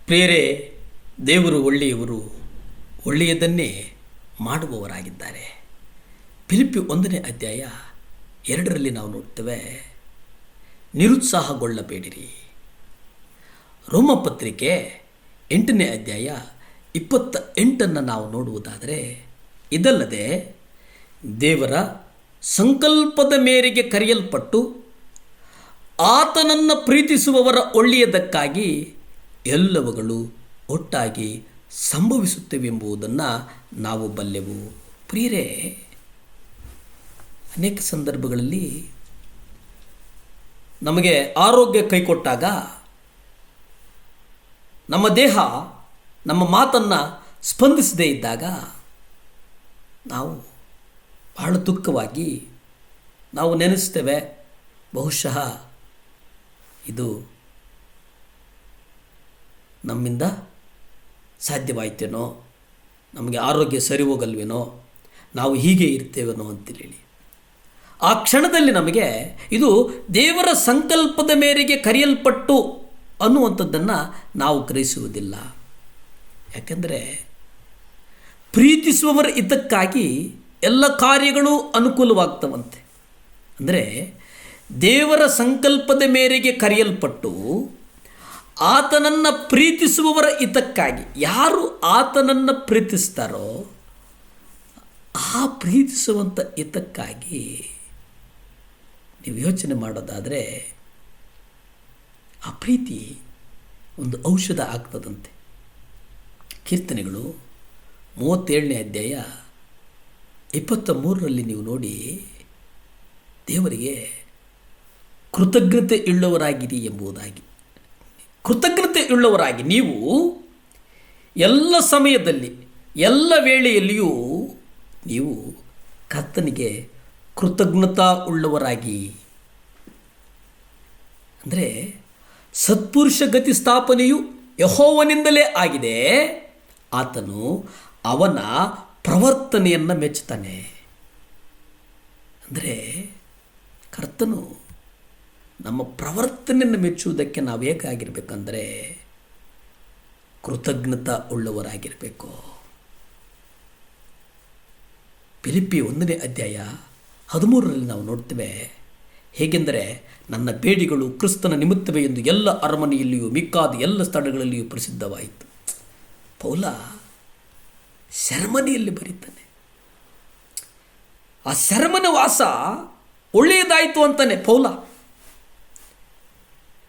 ಪ್ರಿಯರೇ, ದೇವರು ಒಳ್ಳೆಯವರು, ಒಳ್ಳೆಯದನ್ನೇ ಮಾಡುವವರಾಗಿದ್ದಾರೆ. ಫಿಲಿಪ್ಪಿ 1ನೇ ಅಧ್ಯಾಯ 2ರಲ್ಲಿ ನಾವು ನೋಡ್ತೇವೆ, ನಿರುತ್ಸಾಹಗೊಳ್ಳಬೇಡಿರಿ. ರೋಮಪತ್ರಿಕೆ 8ನೇ ಅಧ್ಯಾಯ 28 ನಾವು ನೋಡುವುದಾದರೆ, ಇದಲ್ಲದೆ ದೇವರ ಸಂಕಲ್ಪದ ಮೇರೆಗೆ ಕರೆಯಲ್ಪಟ್ಟು ಆತನನ್ನು ಪ್ರೀತಿಸುವವರ ಒಳ್ಳೆಯದಕ್ಕಾಗಿ ಎಲ್ಲವುಗಳು ಒಟ್ಟಾಗಿ ಸಂಭವಿಸುತ್ತವೆಂಬುದನ್ನು ನಾವು ಬಲ್ಲೆವು. ಪ್ರಿಯರೇ, ಅನೇಕ ಸಂದರ್ಭಗಳಲ್ಲಿ ನಮಗೆ ಆರೋಗ್ಯ ಕೈಕೊಟ್ಟಾಗ ನಮ್ಮ ದೇಹ ನಮ್ಮ ಮಾತನ್ನು ಸ್ಪಂದಿಸದೇ ಇದ್ದಾಗ ನಾವು ಬಹಳ ದುಃಖವಾಗಿ ನಾವು ನೆನೆಸ್ತೇವೆ, ಬಹುಶಃ ಇದು ನಮ್ಮಿಂದ ಸಾಧ್ಯವಾಯ್ತೇನೋ, ನಮಗೆ ಆರೋಗ್ಯ ಸರಿ ಹೋಗಲ್ವೇನೋ, ನಾವು ಹೀಗೆ ಇರ್ತೇವೇನೋ ಅಂತೇಳಿ ಆ ಕ್ಷಣದಲ್ಲಿ ನಮಗೆ ಇದು ದೇವರ ಸಂಕಲ್ಪದ ಮೇರೆಗೆ ಕರೆಯಲ್ಪಟ್ಟು ಅನ್ನುವಂಥದ್ದನ್ನು ನಾವು ಗ್ರಹಿಸುವುದಿಲ್ಲ. ಯಾಕೆಂದರೆ ಪ್ರೀತಿಸುವವರ ಇದಕ್ಕಾಗಿ ಎಲ್ಲ ಕಾರ್ಯಗಳು ಅನುಕೂಲವಾಗ್ತವಂತೆ. ಅಂದರೆ ದೇವರ ಸಂಕಲ್ಪದ ಮೇರೆಗೆ ಕರೆಯಲ್ಪಟ್ಟು ಆತನನ್ನು ಪ್ರೀತಿಸುವವರ ಹಿತಕ್ಕಾಗಿ, ಯಾರು ಆತನನ್ನು ಪ್ರೀತಿಸ್ತಾರೋ ಆ ಪ್ರೀತಿಸುವಂಥ ಹಿತಕ್ಕಾಗಿ ನೀವು ಯೋಚನೆ ಮಾಡೋದಾದರೆ ಆ ಪ್ರೀತಿ ಒಂದು ಔಷಧ ಆಗ್ತದಂತೆ. ಕೀರ್ತನೆಗಳು 37ನೇ ಅಧ್ಯಾಯ 23ರಲ್ಲಿ ನೀವು ನೋಡಿ, ದೇವರಿಗೆ ಕೃತಜ್ಞತೆ ಉಳ್ಳವರಾಗಿರಿ ಎಂಬುದಾಗಿ. ಕೃತಜ್ಞತೆ ಉಳ್ಳವರಾಗಿ ನೀವು ಎಲ್ಲ ಸಮಯದಲ್ಲಿ ಎಲ್ಲ ವೇಳೆಯಲ್ಲಿಯೂ ನೀವು ಕರ್ತನಿಗೆ ಕೃತಜ್ಞತಾ ಉಳ್ಳವರಾಗಿ. ಅಂದರೆ ಸತ್ಪುರುಷ ಗತಿ ಸ್ಥಾಪನೆಯು ಯೆಹೋವನಿಂದಲೇ ಆಗಿದೆ, ಆತನು ಅವನ ಪ್ರವರ್ತನೆಯನ್ನು ಮೆಚ್ಚುತ್ತಾನೆ. ಅಂದರೆ ಕರ್ತನು ನಮ್ಮ ಪ್ರವರ್ತನೆಯನ್ನು ಮೆಚ್ಚುವುದಕ್ಕೆ ನಾವು ಹೇಗಾಗಿರ್ಬೇಕಂದ್ರೆ ಕೃತಜ್ಞತಾ ಉಳ್ಳವರಾಗಿರಬೇಕು. ಫಿಲಿಪ್ಪಿ 1ನೇ ಅಧ್ಯಾಯ 13ರಲ್ಲಿ ನಾವು ನೋಡ್ತೇವೆ, ಹೇಗೆಂದರೆ ನನ್ನ ಬೇಡಿಗಳು ಕ್ರಿಸ್ತನ ನಿಮಿತ್ತವೇ ಎಂದು ಎಲ್ಲ ಅರಮನೆಯಲ್ಲಿಯೂ ಮಿಕ್ಕಾದ ಎಲ್ಲ ಸ್ಥಳಗಳಲ್ಲಿಯೂ ಪ್ರಸಿದ್ಧವಾಯಿತು. ಪೌಲ ಸೆರೆಮನೆಯಲ್ಲಿ ಬರೀತಾನೆ. ಆ ಸೆರೆಮನೆ ವಾಸ ಒಳ್ಳೆಯದಾಯಿತು ಅಂತಾನೆ ಪೌಲ.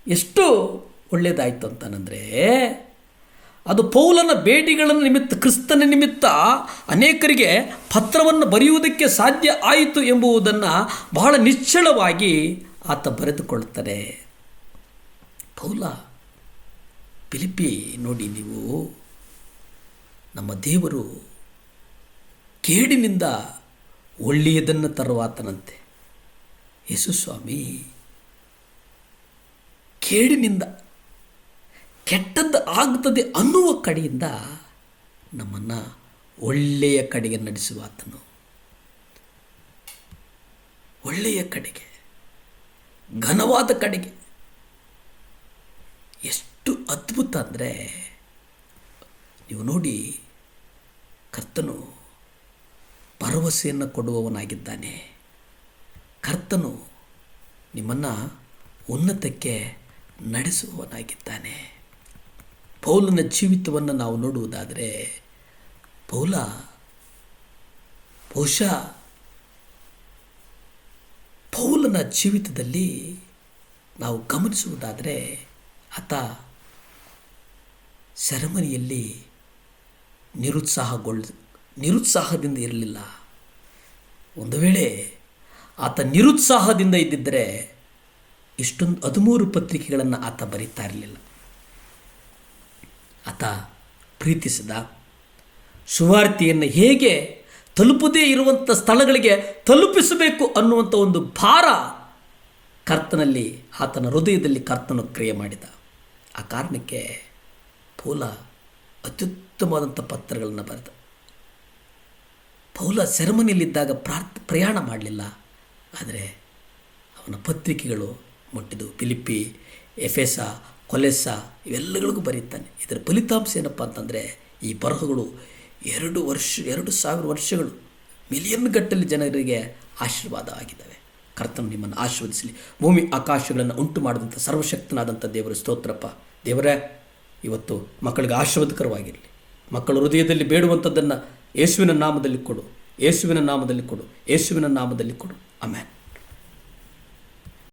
ಎಷ್ಟು ಒಳ್ಳೆಯದಾಯಿತು ಅಂತಾನಂದರೆ ಅದು ಪೌಲನ ಬೇಡಿಗಳ ನಿಮಿತ್ತ, ಕ್ರಿಸ್ತನ ನಿಮಿತ್ತ ಅನೇಕರಿಗೆ ಪತ್ರವನ್ನು ಬರೆಯುವುದಕ್ಕೆ ಸಾಧ್ಯ ಆಯಿತು ಎಂಬುದನ್ನು ಬಹಳ ನಿಶ್ಚಳವಾಗಿ ಆತ ಬರೆದುಕೊಳ್ಳುತ್ತಾರೆ. ಪೌಲ ಫಿಲಿಪ್ಪಿ ನೋಡಿ, ನೀವು ನಮ್ಮ ದೇವರು ಕೇಡಿನಿಂದ ಒಳ್ಳೆಯದನ್ನು ತರುವಾತನಂತೆ. ಯೇಸು ಸ್ವಾಮಿ ಕೇಡಿನಿಂದ ಕೆಟ್ಟದ್ದು ಆಗ್ತದೆ ಅನ್ನುವ ಕಡೆಯಿಂದ ನಮ್ಮನ್ನು ಒಳ್ಳೆಯ ಕಡೆಗೆ ನಡೆಸುವಾತನು. ಒಳ್ಳೆಯ ಕಡೆಗೆ, ಘನವಾದ ಕಡೆಗೆ. ಎಷ್ಟು ಅದ್ಭುತ ಅಂದರೆ ನೀವು ನೋಡಿ, ಕರ್ತನು ಭರವಸೆಯನ್ನು ಕೊಡುವವನಾಗಿದ್ದಾನೆ. ಕರ್ತನು ನಿಮ್ಮನ್ನು ಉನ್ನತಕ್ಕೆ ನಡೆಸುವವನಾಗಿದ್ದಾನೆ. ಪೌಲನ ಜೀವಿತವನ್ನು ನಾವು ನೋಡುವುದಾದರೆ, ಪೌಲ ಬಹುಶಃ ಪೌಲನ ಜೀವಿತದಲ್ಲಿ ನಾವು ಗಮನಿಸುವುದಾದರೆ ಆತ ಸೆರೆಮನೆಯಲ್ಲಿ ನಿರುತ್ಸಾಹದಿಂದ ಇರಲಿಲ್ಲ. ಒಂದು ವೇಳೆ ಆತ ನಿರುತ್ಸಾಹದಿಂದ ಇದ್ದಿದ್ದರೆ ಇಷ್ಟೊಂದು 13 ಪತ್ರಿಕೆಗಳನ್ನು ಆತ ಬರೀತಾ ಇರಲಿಲ್ಲ. ಆತ ಪ್ರೀತಿಸಿದ ಸುವಾರ್ತೆಯನ್ನು ಹೇಗೆ ತಲುಪದೇ ಇರುವಂಥ ಸ್ಥಳಗಳಿಗೆ ತಲುಪಿಸಬೇಕು ಅನ್ನುವಂಥ ಒಂದು ಭಾರ ಕರ್ತನಲ್ಲಿ, ಆತನ ಹೃದಯದಲ್ಲಿ ಕರ್ತನು ಕ್ರಿಯೆ ಮಾಡಿದ. ಆ ಕಾರಣಕ್ಕೆ ಪೌಲ ಅತ್ಯುತ್ತಮವಾದಂಥ ಪತ್ರಗಳನ್ನು ಬರೆದ. ಪೌಲ ಸೆರೆಮನೆಯಲ್ಲಿದ್ದಾಗ ಪ್ರಯಾಣ ಮಾಡಲಿಲ್ಲ, ಆದರೆ ಅವನ ಪತ್ರಿಕೆಗಳು ಮುಟ್ಟಿದ್ದು. ಫಿಲಿಪ್ಪಿ, ಎಫೆಸ, ಕೊಲೆಸ ಇವೆಲ್ಲಗಳಿಗೂ ಬರೀತಾನೆ. ಇದರ ಫಲಿತಾಂಶ ಏನಪ್ಪ ಅಂತಂದರೆ ಈ ಬರಹಗಳು 2,000 ವರ್ಷಗಳು ಮಿಲಿಯನ್ ಗಟ್ಟಲೆ ಜನರಿಗೆ ಆಶೀರ್ವಾದ ಆಗಿದ್ದಾವೆ. ಕರ್ತನು ನಿಮ್ಮನ್ನು ಆಶೀರ್ವದಿಸಲಿ. ಭೂಮಿ ಆಕಾಶಗಳನ್ನು ಉಂಟು ಮಾಡಿದಂಥ ಸರ್ವಶಕ್ತನಾದಂಥ ದೇವರ ಸ್ತೋತ್ರಪ್ಪ. ದೇವರೇ, ಇವತ್ತು ಮಕ್ಕಳಿಗೆ ಆಶೀರ್ವಾದಕರವಾಗಿರಲಿ. ಮಕ್ಕಳ ಹೃದಯದಲ್ಲಿ ಬೇಡುವಂಥದ್ದನ್ನು ಯೇಸುವಿನ ನಾಮದಲ್ಲಿ ಕೊಡು, ಯೇಸುವಿನ ನಾಮದಲ್ಲಿ ಕೊಡು, ಯೇಸುವಿನ ನಾಮದಲ್ಲಿ ಕೊಡು. ಆಮೆನ್.